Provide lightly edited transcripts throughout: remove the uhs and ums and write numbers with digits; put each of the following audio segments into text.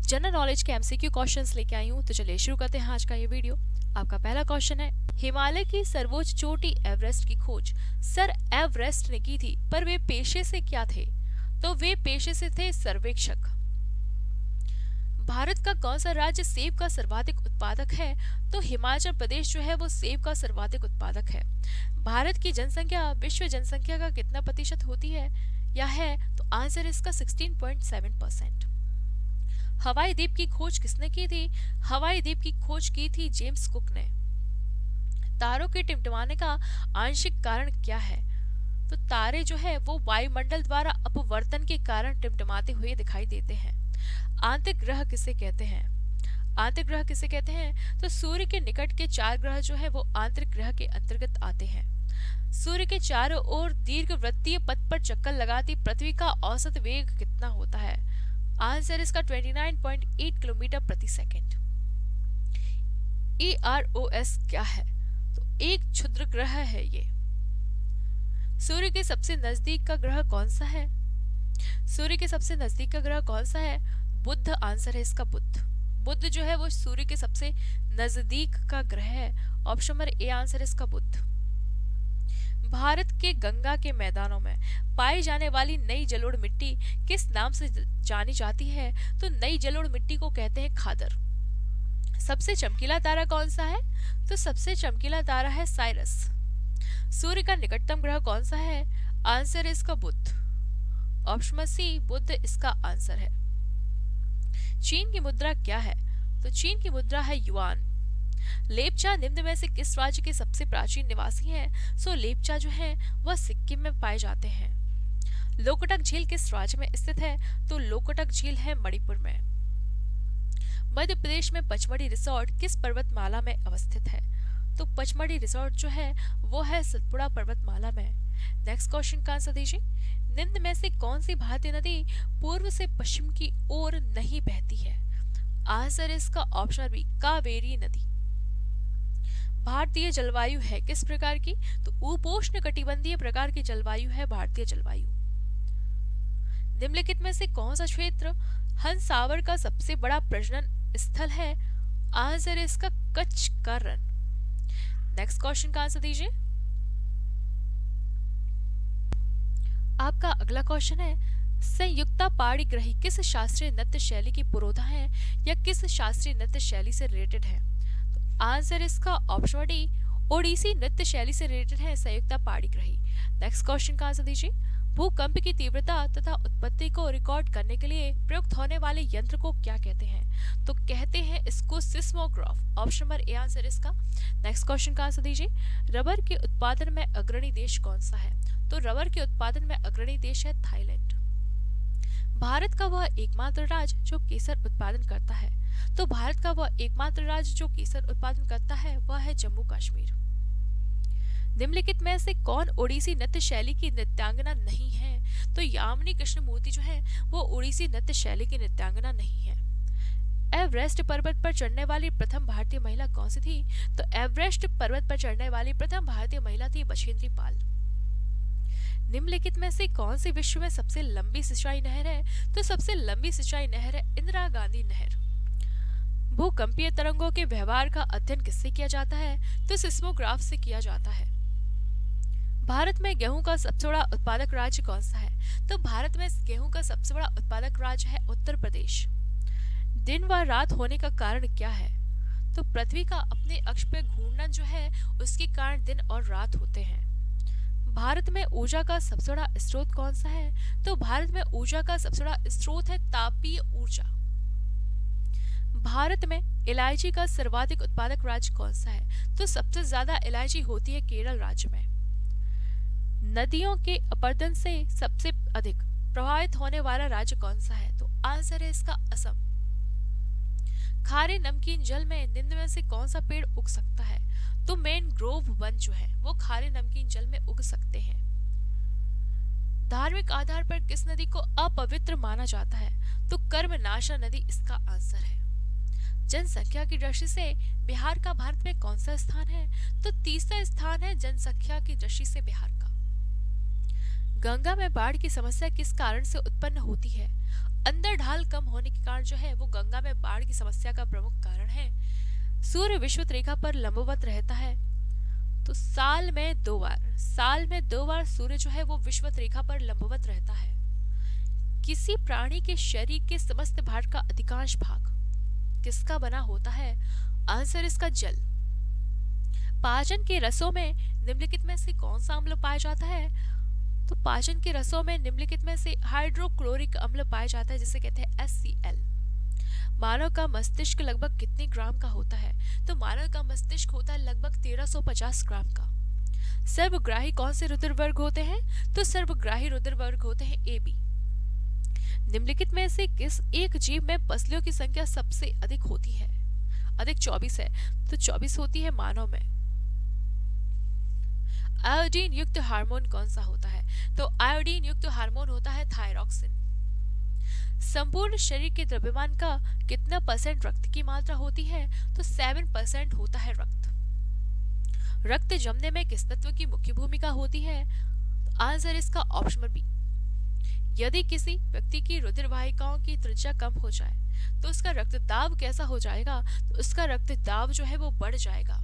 General knowledge के MCQ questions लेके आई हूँ। तो चलिए शुरू करते हैं आज का ये वीडियो। आपका पहला क्वेश्चन है, हिमालय की सर्वोच्च चोटी एवरेस्ट की खोज सर एवरेस्ट ने की थी, पर वे पेशे से क्या थे? तो वे पेशे से थे सर्वेक्षक। भारत का कौन सा राज्य सेब का सर्वाधिक उत्पादक है? तो हिमाचल प्रदेश जो है वो सेब का सर्वाधिक उत्पादक है। भारत की जनसंख्या विश्व जनसंख्या का कितना प्रतिशत होती है या है? तो आंसर इसका 16.7%। हवाई द्वीप की खोज किसने की थी? हवाई द्वीप की खोज की थी जेम्स कुक ने। तारों के टिमटिमाने का आंशिक कारण क्या है? तो तारे जो है वो वायुमंडल द्वारा अपवर्तन के कारण टिमटिमाते हुए दिखाई देते हैं। आंतरिक ग्रह किसे कहते हैं? आंतरिक ग्रह किसे कहते हैं? तो सूर्य के निकट के 4 ग्रह जो है वो आंतरिक ग्रह के अंतर्गत आते हैं। सूर्य के चारों ओर दीर्घवृत्तीय पथ पर चक्कर लगाती पृथ्वी का औसत वेग कितना होता है? आंसर इसका 29.8 किलोमीटर प्रति सेकंड। EROS क्या है? तो एक क्षुद्र ग्रह है ये। सूर्य के सबसे नजदीक का ग्रह कौन सा है? सूर्य के सबसे नजदीक का ग्रह कौन सा है? बुध आंसर है इसका बुध। बुध जो है वो सूर्य के सबसे नजदीक का ग्रह है। ऑप्शन नंबर ए आंसर इसका बुध। भारत के गंगा के मैदानों में पाई जाने वाली नई जलोढ़ मिट्टी किस नाम से जानी जाती है? तो नई जलोढ़ मिट्टी को कहते हैं खादर। सबसे चमकीला तारा कौन सा है? तो सबसे चमकीला तारा है साइरस। सूर्य का निकटतम ग्रह कौन सा है? आंसर है इसका बुध। ऑप्शन सी बुध इसका आंसर है। चीन की मुद्रा क्या है? तो चीन की मुद्रा है युआन। लेपचा निम्न में से किस राज्य के सबसे प्राचीन निवासी हैं? सो लेपचा जो है वह सिक्किम में पाए जाते हैं। लोकटक झील किस राज्य में स्थित है? तो लोकटक झील है मणिपुर में। मध्य प्रदेश में पचमढ़ी रिसोर्ट किस पर्वतमाला में अवस्थित है? तो पचमढ़ी रिसोर्ट जो है वो है सतपुड़ा पर्वतमाला में। नेक्स्ट क्वेश्चन का आंसर दीजिए। निम्न में से कौन सी भारतीय नदी पूर्व से पश्चिम की ओर नहीं बहती है? आंसर इसका ऑप्शन बी कावेरी नदी। भारतीय जलवायु है किस प्रकार की? तो उपोष्ण कटिबंधीय प्रकार की जलवायु है भारतीय जलवायु। निम्नलिखित में से कौन सा क्षेत्र हंसावर का सबसे बड़ा प्रजनन स्थल है? आंसर इसका कच्छ का रण। नेक्स्ट क्वेश्चन का आंसर दीजिए। आपका अगला क्वेश्चन है, संयुक्ता पाणिग्राही किस शास्त्रीय नृत्य शैली की पुरोधा है या किस शास्त्रीय नृत्य शैली से रिलेटेड है? तो आंसर इसका ऑप्शन डी ओडिसी नृत्य शैली से रिलेटेड है संयुक्ता पाणिग्राही। नेक्स्ट क्वेश्चन का आंसर दीजिए। भूकंप की तीव्रता तथा उत्पत्ति को रिकॉर्ड करने के लिए प्रयुक्त होने वाले यंत्र को क्या कहते हैं? तो कहते हैं इसको seismograph. Option number A answer इसका। नेक्स्ट क्वेश्चन का आंसर दीजिए। रबर के उत्पादन में अग्रणी देश कौन सा है? तो रबर के उत्पादन में अग्रणी देश है थाईलैंड। भारत का वह एकमात्र राज्य जो केसर उत्पादन करता है? तो भारत का वह एकमात्र राज्य जो केसर उत्पादन करता है वह है जम्मू कश्मीर। निम्नलिखित में से कौन ओडिसी नृत्य शैली की नृत्यांगना नहीं है? तो यामिनी कृष्णमूर्ति जो है वो ओडिसी नृत्य शैली की नृत्यांगना नहीं है। एवरेस्ट पर्वत पर चढ़ने वाली प्रथम भारतीय महिला कौन सी थी? तो एवरेस्ट पर्वत पर चढ़ने वाली प्रथम भारतीय महिला थी बछेंद्री पाल। निम्नलिखित में से कौन सी विश्व में सबसे लंबी सिंचाई नहर है? तो सबसे लंबी सिंचाई नहर है इंदिरा गांधी नहर। भूकंपीय तरंगों के व्यवहार का अध्ययन किससे किया जाता है? तो सिस्मोग्राफ से किया जाता है। भारत में गेहूं का सबसे बड़ा उत्पादक राज्य कौन सा है? तो भारत में गेहूं का सबसे बड़ा उत्पादक राज्य है उत्तर प्रदेश। दिन व रात होने का कारण क्या है? तो पृथ्वी का अपने अक्ष पर घूर्णन जो है उसके कारण दिन और रात होते हैं। भारत में ऊर्जा का सबसे बड़ा स्रोत कौन सा है? तो भारत में ऊर्जा का सबसे बड़ा स्रोत है तापीय ऊर्जा। भारत में इलायची का सर्वाधिक उत्पादक राज्य कौन सा है? तो सबसे ज्यादा इलायची होती है केरल राज्य में। नदियों के अपरदन से सबसे अधिक प्रभावित होने वाला राज्य कौन सा है? तो आंसर है इसका असम। खारे नमकीन जल में निम्न में से कौन सा पेड़ उग सकता है? तो मैंग्रोव वन जो है वो खारे नमकीन जल में उग सकते हैं। धार्मिक आधार पर किस नदी को अपवित्र माना जाता है? तो कर्मनाशा नदी इसका आंसर है। जनसंख्या की दृष्टि से बिहार का भारत में कौन सा स्थान है? तो तीसरा स्थान है जनसंख्या की दृष्टि से बिहार का। गंगा में बाढ़ की समस्या किस कारण से उत्पन्न होती है? अंदर ढाल कम होने के कारण जो है वो गंगा में बाढ़ की समस्या का प्रमुख कारण है। सूर्य विषुवत रेखा पर लंबवत रहता है, तो साल में दो बार सूर्य जो है वो विषुवत रेखा पर लंबवत रहता है। किसी प्राणी के शरीर के समस्त भाग का अधिकांश भाग किसका बना होता है? आंसर इसका जल। पाचन के रसों में निम्नलिखित में से कौन सा अम्ल पाया जाता है? तो पाचन के रसों में निम्नलिखित में से हाइड्रोक्लोरिक अम्ल पाया जाता है, जिसे कहते हैं HCl। मानव का मस्तिष्क लगभग कितने ग्राम का होता है? तो मानव का मस्तिष्क होता है लगभग 1350 ग्राम का। सर्वग्राही कौन से रुधिर वर्ग होते हैं? तो सर्वग्राही रुधिर वर्ग होते हैं AB। निम्नलिखित में से किस एक जीव में पसलियों की संख्या सबसे अधिक होती है? अधिक 24 है, तो 24 होती है मानव में। आयोडीन युक्त हार्मोन कौन सा होता है? तो आयोडीन युक्त हार्मोन होता है थायरॉक्सिन। संपूर्ण शरीर के द्रव्यमान का कितना % रक्त की मात्रा होती है? तो 7% होता है रक्त। रक्त जमने में किस तत्व की मुख्य भूमिका होती है? आंसर इसका ऑप्शन बी। यदि किसी व्यक्ति की रुधिर वाहिकाओं की त्रिज्या कम हो जाए तो उसका रक्तदाब कैसा हो जाएगा? तो उसका रक्तदाब जो है वो बढ़ जाएगा।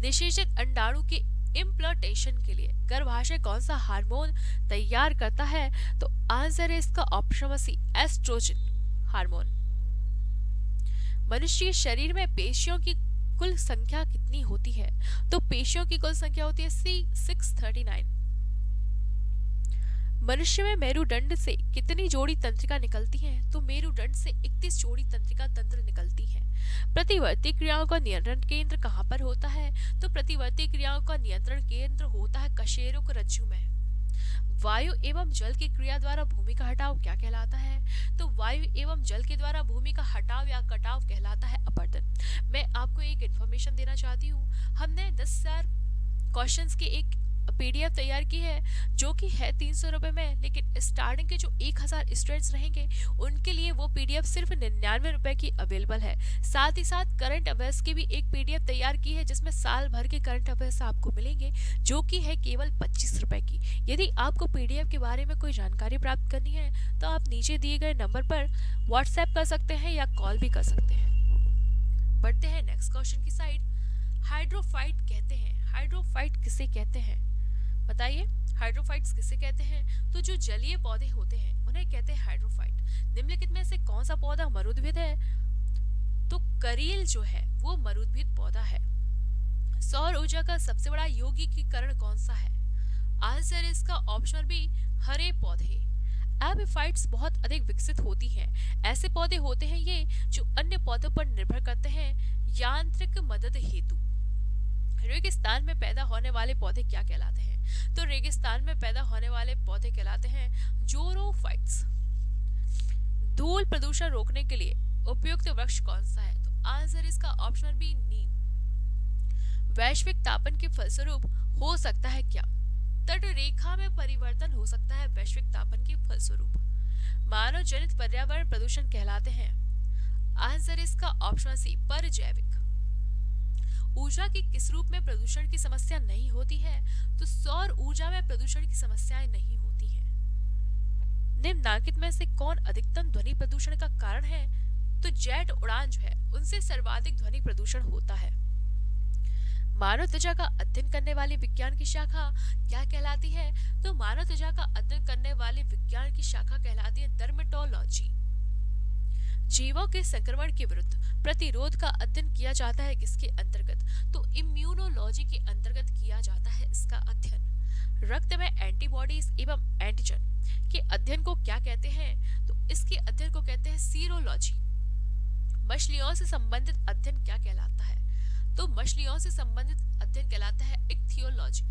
निषेचित अंडाणु के इम्प्लांटेशन के लिए गर्भाशय कौन सा हार्मोन तैयार करता है? तो आंसर है इसका ऑप्शन सी, एस्ट्रोजन हार्मोन। मनुष्य के शरीर में पेशियों की कुल संख्या कितनी होती है? तो पेशियों की कुल संख्या होती है 639। मनुष्य में मेरुदंड से कितनी जोड़ी तंत्रिका निकलती हैं? तो मेरुदंड से 31 जोड़ी तंत्रिका तंत्र निकलती हैं। प्रतिवर्ती क्रियाओं का नियंत्रण केंद्र कहाँ पर होता है? तो प्रतिवर्ती क्रियाओं का नियंत्रण केंद्र होता है कशेरुक रज्जु में। वायु एवं जल की क्रिया द्वारा भूमि का हटाव क्या कहलाता है? तो वायु एवं जल के द्वारा भूमि का हटाव या कटाव कहलाता है अपरदन। मैं आपको एक इन्फॉर्मेशन देना चाहती हूँ, हमने 10,000 क्वेश्चंस की एक PDF तैयार की है जो कि है 300 रुपए में, लेकिन स्टार्टिंग के जो 1000 स्टूडेंट्स रहेंगे उनके लिए वो PDF सिर्फ 99 रुपए की अवेलेबल है। साथ ही साथ करंट अफेयर्स की भी एक PDF तैयार की है जिसमें साल भर के करंट अफेयर्स आपको मिलेंगे, जो कि है केवल 25 रुपए की। यदि आपको PDF के बारे में कोई जानकारी प्राप्त करनी है तो आप नीचे दिए गए नंबर पर व्हाट्सएप कर सकते हैं या कॉल भी कर सकते हैं। बढ़ते हैं नेक्स्ट क्वेश्चन की साइड। हाइड्रोफाइट कहते हैं, हाइड्रोफाइट किसे कहते हैं? बताइए, हाइड्रोफाइट्स किसे कहते हैं? तो जो जलीय पौधे होते हैं उन्हें कहते हैं हाइड्रोफाइट। निम्नलिखित में से कौन सा पौधा मरुद्भिद है? तो करील जो है वो मरुद्भिद पौधा है। सौर ऊर्जा का सबसे बड़ा यौगिकीकरण कौन सा है? आंसर इसका ऑप्शन बी, हरे पौधे। एपिफाइट्स बहुत अधिक विकसित होती हैं। ऐसे पौधे होते हैं ये जो अन्य पौधों पर निर्भर करते हैं यांत्रिक मदद हेतु। रेगिस्तान में पैदा होने वाले पौधे क्या कहलाते हैं? तो रेगिस्तान में पैदा होने वाले पौधे कहलाते हैं जोरोफाइट्स। धूल प्रदूषण रोकने के लिए उपयुक्त वृक्ष कौन सा है? तो आंसर इसका ऑप्शन बी, नीम। वैश्विक तापन के फलस्वरूप हो सकता है क्या? तट रेखा में परिवर्तन हो सकता है वैश्विक तापन के फलस्वरूप। मानव जनित पर्यावरण प्रदूषण कहलाते हैं। आंसर इसका ऑप्शन सी, परजैविक। ऊर्जा की किस रूप में प्रदूषण की समस्या नहीं होती है? तो सौर ऊर्जा में प्रदूषण की समस्याएं नहीं होती हैं। निम्नलिखित में से कौन अधिकतम ध्वनि प्रदूषण का कारण है? तो जेट उड़ान जो है उनसे सर्वाधिक ध्वनि प्रदूषण होता है। मानव त्वचा का अध्ययन करने वाली विज्ञान की शाखा क्या कहलाती है? तो मानव त्वचा का अध्ययन करने वाली विज्ञान की शाखा कहलाती है डर्मेटोलॉजी। जीवों के संक्रमण के विरुद्ध प्रतिरोध का अध्ययन किया जाता है किसके अंतर्गत? तो इम्यूनोलॉजी के अंतर्गत किया जाता है इसका अध्ययन। रक्त में एंटीबॉडीज एवं एंटीजन के अध्ययन को क्या कहते हैं? तो इसके अध्ययन को कहते हैं सीरोलॉजी। मछलियों से संबंधित अध्ययन क्या कहलाता है? तो मछलियों से संबंधित अध्ययन कहलाता है इक्थियोलॉजी।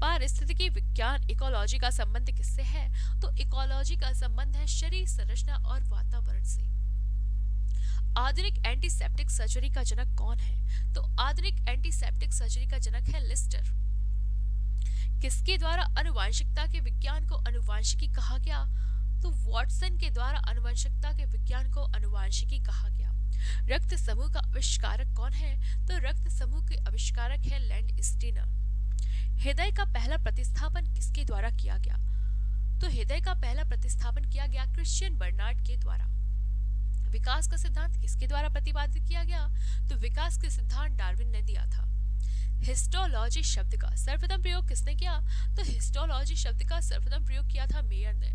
पारिस्थितिकी विज्ञान इकोलॉजी का संबंध किससे है? तो इकोलॉजी का संबंध है शरीर संरचना और वातावरण से। आधुनिक एंटीसेप्टिक सर्जरी का जनक कौन है? तो आधुनिक एंटीसेप्टिक सर्जरी का जनक है लिस्टर। किसके द्वारा अनुवांशिकता के विज्ञान को अनुवांशिकी कहा गया? तो वॉटसन के द्वारा अनुवांशिकता के विज्ञान को अनुवांशिकी कहा गया। रक्त समूह का आविष्कारक कौन है? तो रक्त समूह के आविष्कारक है लैंड स्टीनर। हृदय का पहला प्रतिस्थापन किसके द्वारा किया गया? तो हृदय का पहला प्रतिस्थापन किया गया क्रिश्चियन बर्नार्ड के द्वारा। विकास का सिद्धांत किसके द्वारा प्रतिपादित किया गया? तो विकास के सिद्धांत डार्विन ने दिया था। हिस्टोलॉजी शब्द का सर्वप्रथम प्रयोग किसने किया? तो हिस्टोलॉजी शब्द का सर्वप्रथम प्रयोग किया था मेयर ने।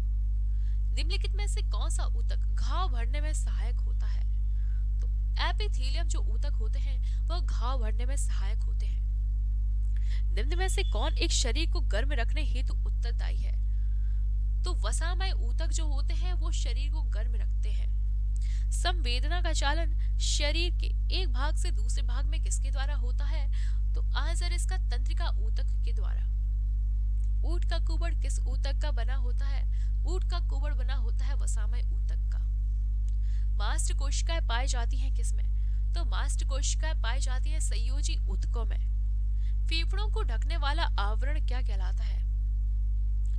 निम्नलिखित में से कौन सा ऊतक घाव भरने में सहायक होता है? तो एपिथेलियम जो ऊतक होते हैं वह घाव भरने में सहायक होते हैं। निम्न में से कौन एक शरीर को गर्म रखने हेतु उत्तरदायी है? तो वसामय ऊतक जो होते हैं वो शरीर को गर्म रखते हैं। संवेदना का चालन शरीर के एक भाग से दूसरे भाग में किसके द्वारा होता है? तो आंसर इसका तंत्रिका ऊतक के द्वारा। ऊंट का कुबड़ किस ऊतक का बना होता है? ऊंट का कुबड़ बना होता है वसामय ऊतक का। मास्ट कोशिकाएं पाई जाती हैं किसमें? तो मास्ट कोशिकाएं पाई जाती हैं संयोजी ऊतकों में। फेफड़ों को ढकने वाला आवरण क्या कहलाता है?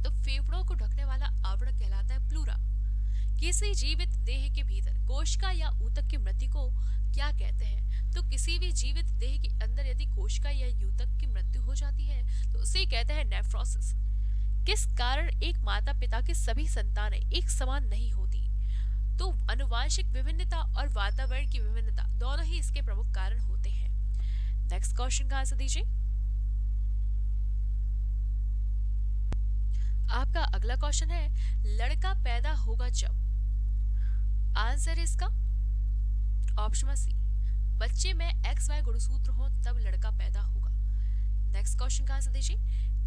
तो फेफड़ों को ढकने वाला आवरण कहलाता है प्लूरा। किसी जीवित देह के भीतर कोशिका या ऊतक की मृत्यु को क्या कहते हैं? तो किसी भी जीवित देह के अंदर यदि कोशिका या ऊतक की मृत्यु हो जाती है तो उसे कहते हैं नेफ्रोसिस। किस कारण एक माता पिता की सभी संतानें एक समान नहीं होती? तो आनुवंशिक विभिन्नता और वातावरण की विभिन्नता दोनों ही इसके प्रमुख कारण होते हैं। नेक्स्ट क्वेश्चन का आंसर दीजिए। आपका अगला क्वेश्चन है लड़का पैदा होगा जब। आंसर इसका ऑप्शन सी, बच्चे में XY गुणसूत्र हो तब लड़का पैदा होगा। नेक्स्ट क्वेश्चन का आंसर दीजिए।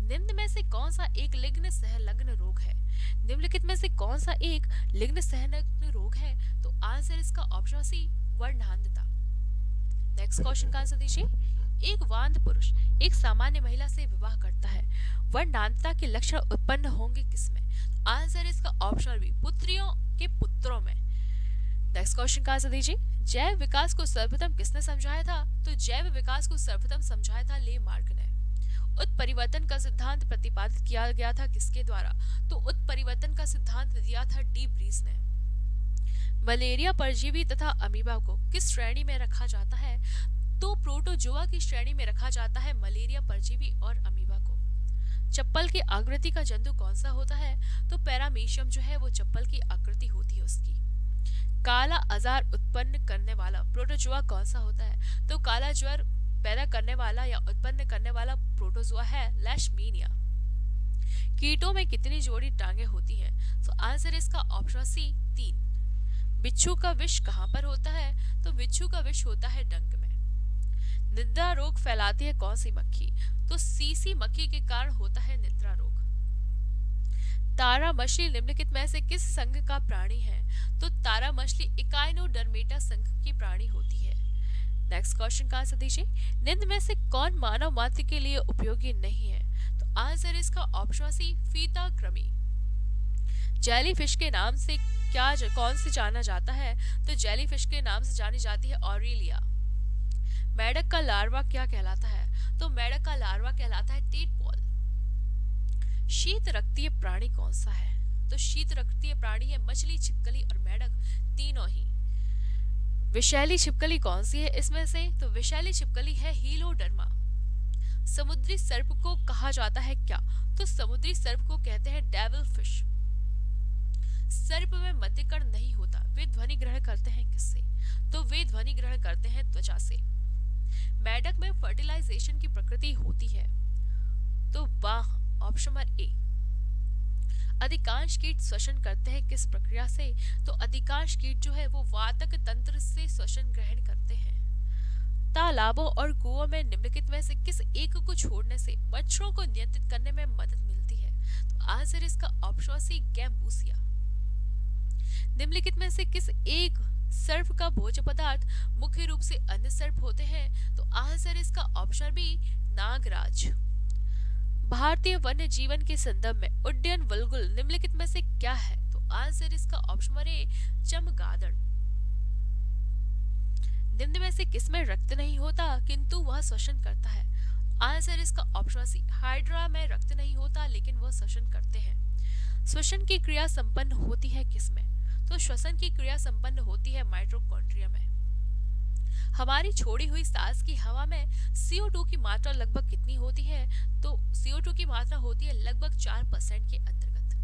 निम्न में से कौन सा एक लिंग सहलग्न रोग है? निम्नलिखित में से कौन सा एक लिंग सहलग्न रोग है? तो आंसर इसका ऑप्शन सी, वर्णांधता। नेक्स्ट क्वेश्चन का आंसर दीजिए। एक वांध पुरुष एक सामान्य महिला से विवाह करता है, वर्णांधता के लक्षण उत्पन्न होंगे किसमें? आंसर इसका ऑप्शन बी, पुत्रियों के पुत्रों में। नेक्स्ट क्वेश्चन का आंसर दीजिए। जैव विकास को सर्वप्रथम किसने समझाया था? तो जैव विकास को सर्वप्रथम समझाया था लेमार्क ने। उत्परिवर्तन का सिद्धांत प्रतिपादित किया गया था किसके द्वारा? तो उत्परिवर्तन का सिद्धांत दिया था डी ब्रीस ने। मलेरिया परजीवी तथा अमीबा को किस श्रेणी में रखा जाता है? तो प्रोटोजोआ की श्रेणी में रखा जाता है मलेरिया परजीवी और अमीबा को। चप्पल की आकृति का जंतु कौन सा होता है? तो पैरामीशियम जो है वो चप्पल की आकृति होती है उसकी। काला आजार उत्पन्न करने वाला प्रोटोजोआ कौन सा होता है? तो काला ज्वर पैदा करने वाला या उत्पन्न करने वाला प्रोटोजोआ है लेशमीनिया। कीटों में कितनी जोड़ी टांगे होती हैं? तो आंसर इसका ऑप्शन सी, 3। बिच्छू का विष कहाँ पर होता है? तो बिच्छू का विष होता है डंक में। निद्रा रोग फैलाती है कौन सी मक्खी? तो सीसी मक्खी के कारण होता है निद्रा रोग। तारा मछली निम्नलिखित में से किस संघ का प्राणी है? तो तारा मछली इकाइनोडर्मेटा संघ की प्राणी होती है। नेक्स्ट क्वेश्चन का आंसर दीजिए। निम्न में से कौन मानव मात्र के लिए उपयोगी नहीं है? तो आंसर इसका ऑप्शन सी, फीता कृमि। जेलीफिश के नाम से कौन से जाना जाता है? तो जेलीफिश के नाम से जानी जाती है ऑरेलिया। मेढक का लार्वा क्या कहलाता है? तो मेढक का लार्वा कहलाता है टेटपॉल। शीत रक्तीय प्राणी कौन सा है? तो शीत रक्तीय प्राणी है मछली, छिपकली और मेढक, तीनों ही। विषैली छिपकली कौन सी है इसमें से? तो विषैली छिपकली है हीलोडर्मा। समुद्री सर्प को कहा जाता है क्या? तो समुद्री सर्प को कहते हैं डेविल फिश। सर्प में मध्यकर्ण नहीं होता, वे ध्वनि ग्रहण करते हैं किससे? तो वे ध्वनि ग्रहण करते हैं त्वचा से। मेढक में फर्टिलाइजेशन की प्रकृति होती है, तो वाह ऑप्शन नंबर ए। अधिकांश कीट श्वसन करते हैं किस प्रक्रिया से? तो अधिकांश कीट जो है वो वातक तंत्र से श्वसन ग्रहण करते हैं। तालाबों और कुओं में निम्नलिखित में से किस एक को छोड़ने से मच्छरों को नियंत्रित करने में मदद मिलती है? तो आंसर इसका ऑप्शन सी, गैम्बूसिया। निम्नलिखित में से किस एक सर्प का भोज्य पदार्थ मुख्य रूप से अन्य सर्प होते हैं? तो आंसर इसका ऑप्शन बी, नागराज। भारतीय वन्य जीवन के संदर्भ में उड्डयन वल्गुल निम्नलिखित में से क्या है? तो आंसर इसका ऑप्शन नंबर ए, चमगादड़। निम्न में से किसमें रक्त नहीं होता किंतु वह श्वसन करता है? आंसर इसका ऑप्शन सी, हाइड्रा में रक्त नहीं होता लेकिन वह श्वसन करते हैं। श्वसन की क्रिया संपन्न होती है किसमें? तो श्वसन की क्रिया संपन्न होती है माइटोकॉन्ड्रिया में। हमारी छोड़ी हुई सांस की हवा में CO2 की मात्रा लगभग कितनी होती है? तो CO2 की मात्रा होती है लगभग 4% के अंतर्गत।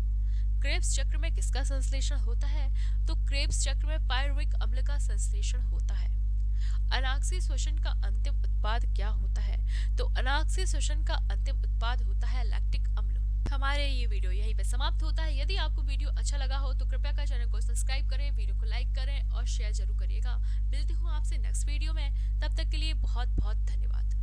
क्रेब्स चक्र में किसका संश्लेषण होता है? तो क्रेब्स चक्र में पायरुविक अम्ल का संश्लेषण होता है। अनाक्सी श्वसन का अंतिम उत्पाद क्या होता है? तो अनाक्सी श्वसन का अंतिम उत्पाद होता है लैक्टिक अम्ल। हमारे ये वीडियो यहीं पे समाप्त होता है। यदि आपको वीडियो अच्छा लगा हो तो कृपया कर चैनल को सब्सक्राइब करें, वीडियो को लाइक करें और शेयर जरूर करिएगा। मिलती हूँ आपसे नेक्स्ट वीडियो में, तब तक के लिए बहुत बहुत धन्यवाद।